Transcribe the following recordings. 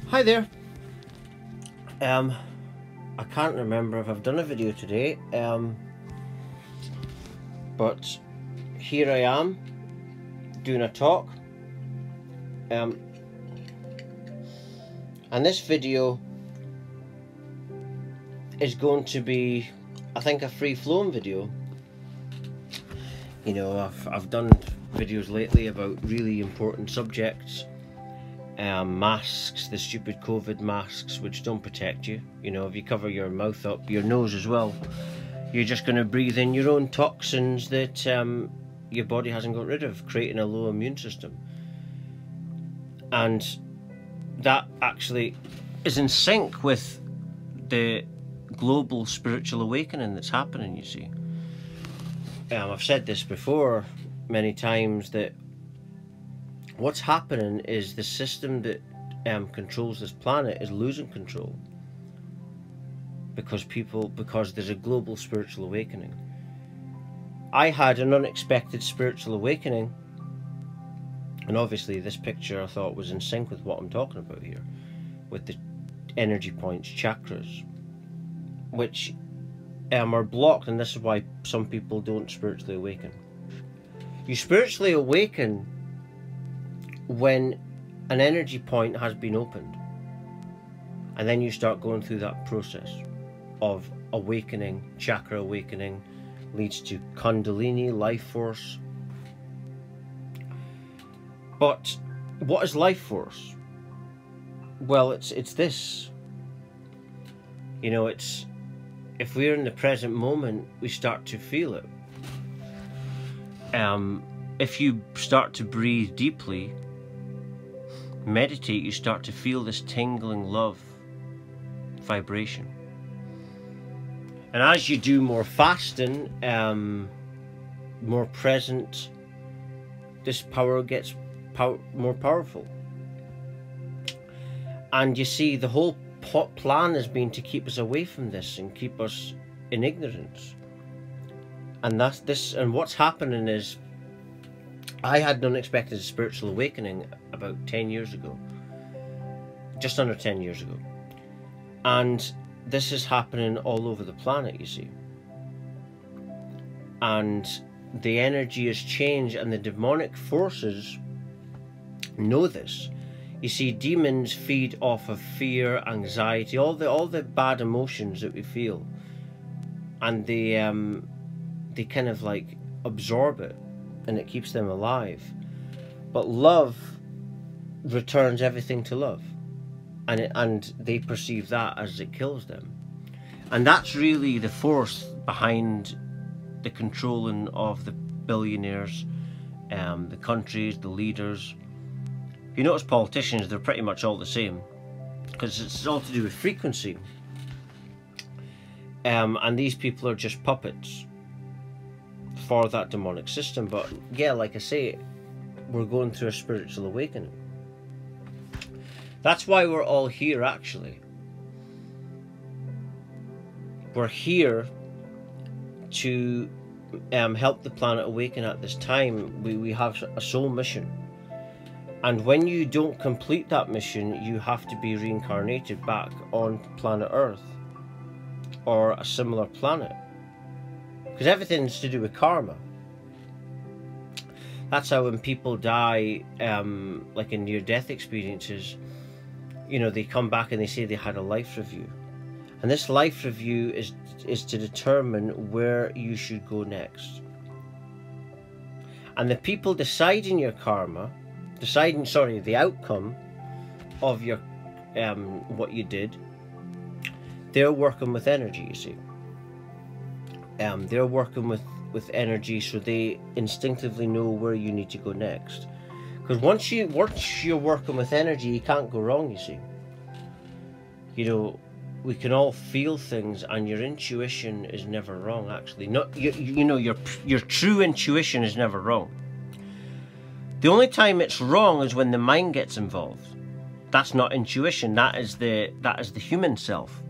Hi there. I can't remember if I've done a video today, but here I am doing a talk, and this video is going to be, I think, a free-flowing video. You know, I've done videos lately about really important subjects. Masks, the stupid COVID masks, which don't protect you. You know, if you cover your mouth up, your nose as well, you're just going to breathe in your own toxins that your body hasn't got rid of, creating a low immune system. And that actually is in sync with the global spiritual awakening that's happening, you see. I've said this before many times, that what's happening is the system that controls this planet is losing control because there's a global spiritual awakening. I had an unexpected spiritual awakening, and obviously this picture I thought was in sync with what I'm talking about here, with the energy points, chakras, which are blocked, and this is why some people don't spiritually awaken. You spiritually awaken when an energy point has been opened, and then you start going through that process of awakening. Chakra awakening leads to Kundalini, life force. But what is life force? Well, it's this. You know, it's, if we're in the present moment, we start to feel it. If you start to breathe deeply, meditate, you start to feel this tingling love vibration. And as you do more fasting, more present, this power gets more powerful. And you see, the whole plan has been to keep us away from this and keep us in ignorance. And that's this. And what's happening is, I had an unexpected spiritual awakening about 10 years ago, just under 10 years ago, and this is happening all over the planet, you see. And the energy has changed, and the demonic forces know this. You see, demons feed off of fear, anxiety, all the bad emotions that we feel, and they kind of like absorb it, and it keeps them alive. But love returns everything to love, and they perceive that as it kills them. And that's really the force behind the controlling of the billionaires, the countries, the leaders. You notice politicians, they're pretty much all the same, because it's all to do with frequency. And these people are just puppets for that demonic system. But yeah, like I say, we're going through a spiritual awakening. That's why we're all here, actually. We're here to help the planet awaken at this time. We have a soul mission. And when you don't complete that mission, you have to be reincarnated back on planet Earth or a similar planet. Because everything's to do with karma. That's how when people die, like in near-death experiences, you know, they come back and they say they had a life review. And this life review is to determine where you should go next. And the people deciding your karma, the outcome of your what you did, they're working with energy, you see. They're working with energy, so they instinctively know where you need to go next. Because once you're working with energy, you can't go wrong, you see. You know, we can all feel things, and your intuition is never wrong, actually. You know, your true intuition is never wrong. The only time it's wrong is when the mind gets involved. That's not intuition, that is the human self.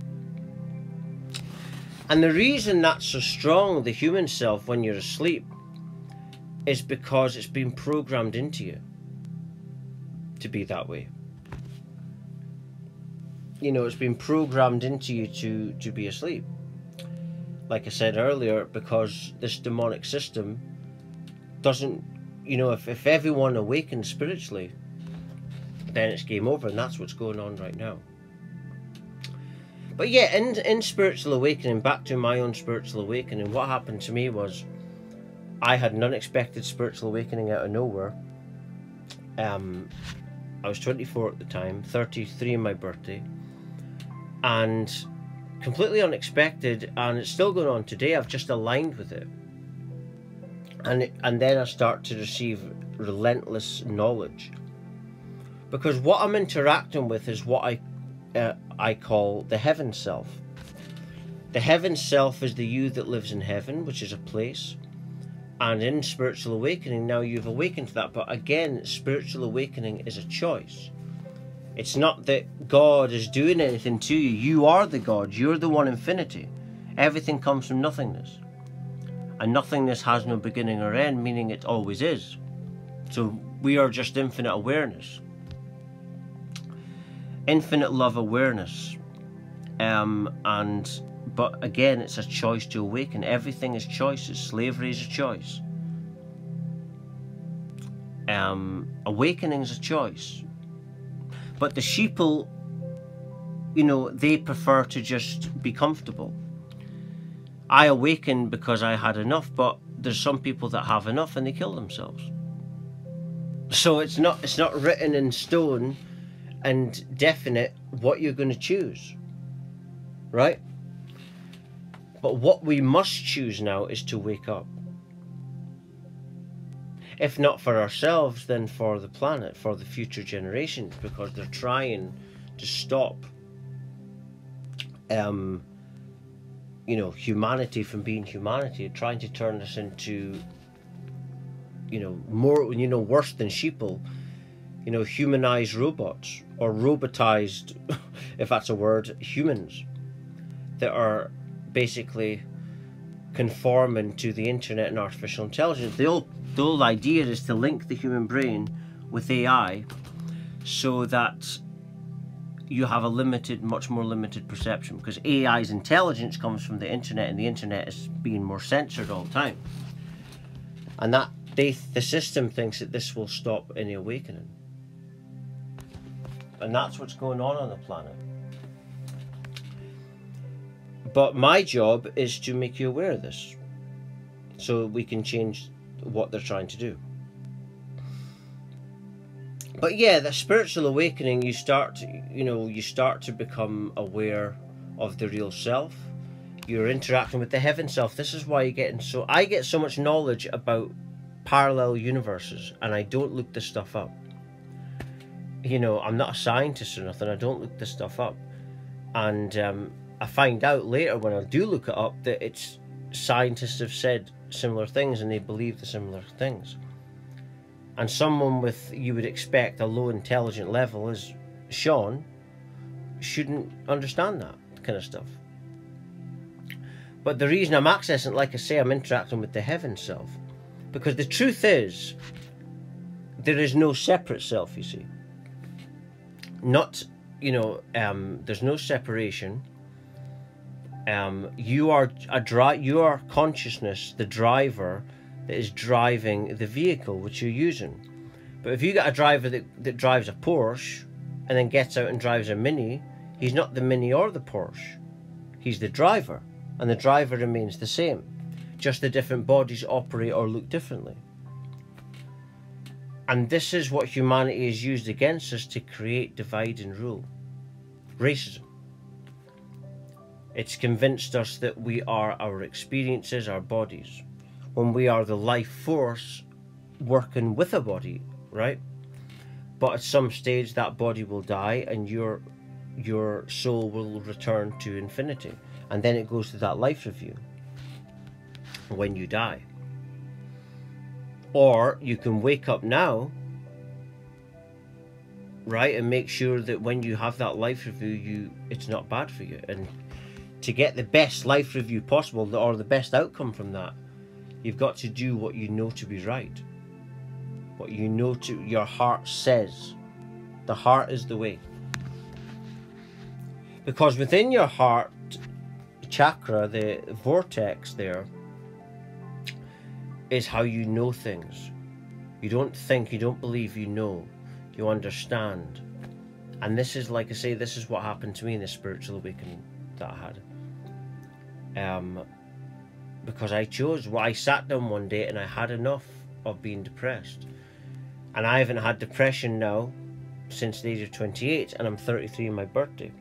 And the reason that's so strong, the human self, when you're asleep, is because it's been programmed into you to be that way. you know, it's been programmed into you to be asleep. Like I said earlier, because this demonic system doesn't, you know, if everyone awakens spiritually, then it's game over, and that's what's going on right now. But yeah, in spiritual awakening, back to my own spiritual awakening, what happened to me was I had an unexpected spiritual awakening out of nowhere. I was 24 at the time, 33 on my birthday, and completely unexpected, and it's still going on today. I've just aligned with it, and then I start to receive relentless knowledge, because what I'm interacting with is what I call the heaven self. The heaven self is the you that lives in heaven, which is a place. And in spiritual awakening, now you've awakened to that. But again, spiritual awakening is a choice. It's not that God is doing anything to you. You are the God. You're the one infinity. Everything comes from nothingness. And nothingness has no beginning or end, meaning it always is. So we are just infinite awareness. Infinite love awareness. But again, it's a choice to awaken. Everything is choices. Slavery is a choice. Awakening is a choice. But the sheeple, you know, they prefer to just be comfortable. I awakened because I had enough, but there's some people that have enough and they kill themselves. So it's not written in stone and definite what you're going to choose, right? But what we must choose now is to wake up. If not for ourselves, then for the planet, for the future generations, because they're trying to stop, you know, humanity from being humanity, trying to turn us into, you know, more, you know, worse than sheeple, you know, humanized robots, or robotized, if that's a word, humans that are basically conforming to the internet and artificial intelligence. The whole idea is to link the human brain with AI so that you have a limited, much more limited perception, because AI's intelligence comes from the internet, and the internet is being more censored all the time. And that the system thinks that this will stop any awakening. And that's what's going on the planet. But my job is to make you aware of this, so we can change what they're trying to do. But yeah, the spiritual awakening, you start to become aware of the real self. You're interacting with the heaven self. This is why I get so much knowledge about parallel universes, and I don't look this stuff up. You know, I'm not a scientist or nothing. I don't look this stuff up, and I find out later when I do look it up that it's scientists have said similar things, and they believe the similar things. And someone with, you would expect, a low intelligent level as Sean shouldn't understand that kind of stuff. But the reason I'm accessing, like I say, I'm interacting with the heaven self, because the truth is there is no separate self, you see. Not, you know, there's no separation. You are your consciousness, the driver that is driving the vehicle which you're using. But if you got a driver that drives a Porsche and then gets out and drives a Mini, he's not the Mini or the Porsche. He's the driver, and the driver remains the same. Just the different bodies operate or look differently. And this is what humanity has used against us to create divide and rule. Racism. It's convinced us that we are our experiences, our bodies, when we are the life force working with a body, right? But at some stage that body will die, and your soul will return to infinity, and then it goes to that life review when you die. Or you can wake up now, right, and make sure that when you have that life review, it's not bad for you. And to get the best life review possible, or the best outcome from that, you've got to do what you know to be right. What you know your heart says. The heart is the way. Because within your heart chakra, the vortex there, is how you know things. You don't think, you don't believe, you know. You understand. And this is, like I say, this is what happened to me in the spiritual awakening that I had. Because I chose, well, I sat down one day and I had enough of being depressed. And I haven't had depression now since the age of 28, and I'm 33 on my birthday.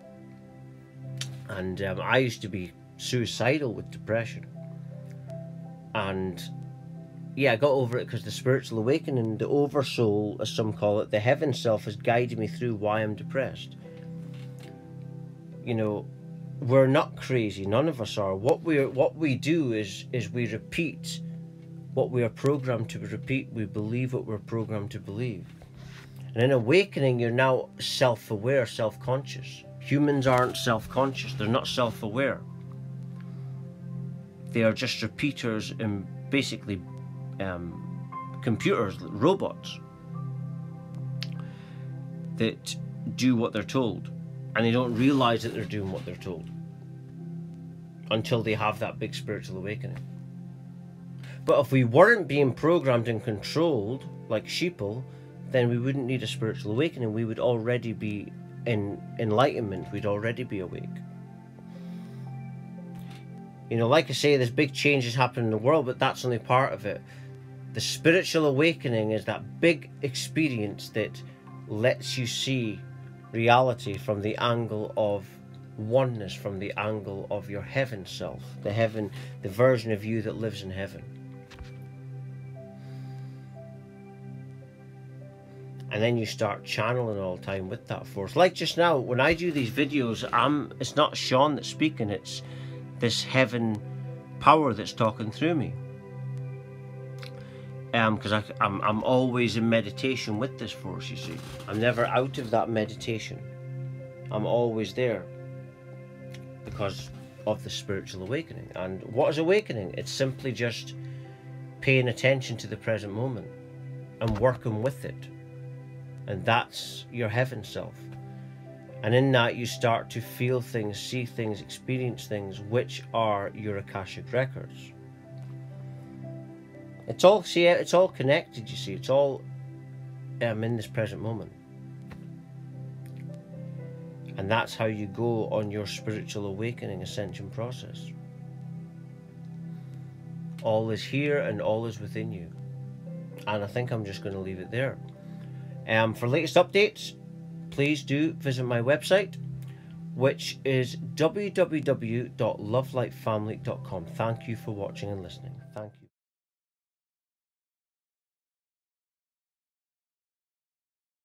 And I used to be suicidal with depression. And yeah, I got over it because the spiritual awakening, the oversoul, as some call it, the heaven self, has guided me through why I'm depressed. You know, we're not crazy. None of us are. What we do is we repeat what we are programmed to repeat. We believe what we're programmed to believe. And in awakening, you're now self-aware, self-conscious. Humans aren't self-conscious. They're not self-aware. They are just repeaters and basically computers, robots that do what they're told, and they don't realize that they're doing what they're told until they have that big spiritual awakening. But if we weren't being programmed and controlled like sheeple, then we wouldn't need a spiritual awakening. We would already be in enlightenment. We'd already be awake. You know, like I say, there's big changes happening in the world, but that's only part of it. The spiritual awakening is that big experience that lets you see reality from the angle of oneness, from the angle of your heaven self, the version of you that lives in heaven. And then you start channeling all the time with that force. Like just now, when I do these videos, it's not Sean that's speaking, it's this heaven power that's talking through me. Because I'm always in meditation with this force, you see. I'm never out of that meditation. I'm always there because of the spiritual awakening. And what is awakening? It's simply just paying attention to the present moment and working with it. And that's your heaven self. And in that you start to feel things, see things, experience things, which are your Akashic records. It's all connected, you see. It's all in this present moment. And that's how you go on your spiritual awakening ascension process. All is here and all is within you. And I think I'm just going to leave it there. For latest updates, please do visit my website, which is www.lovelightfamily.com. Thank you for watching and listening. Thank you.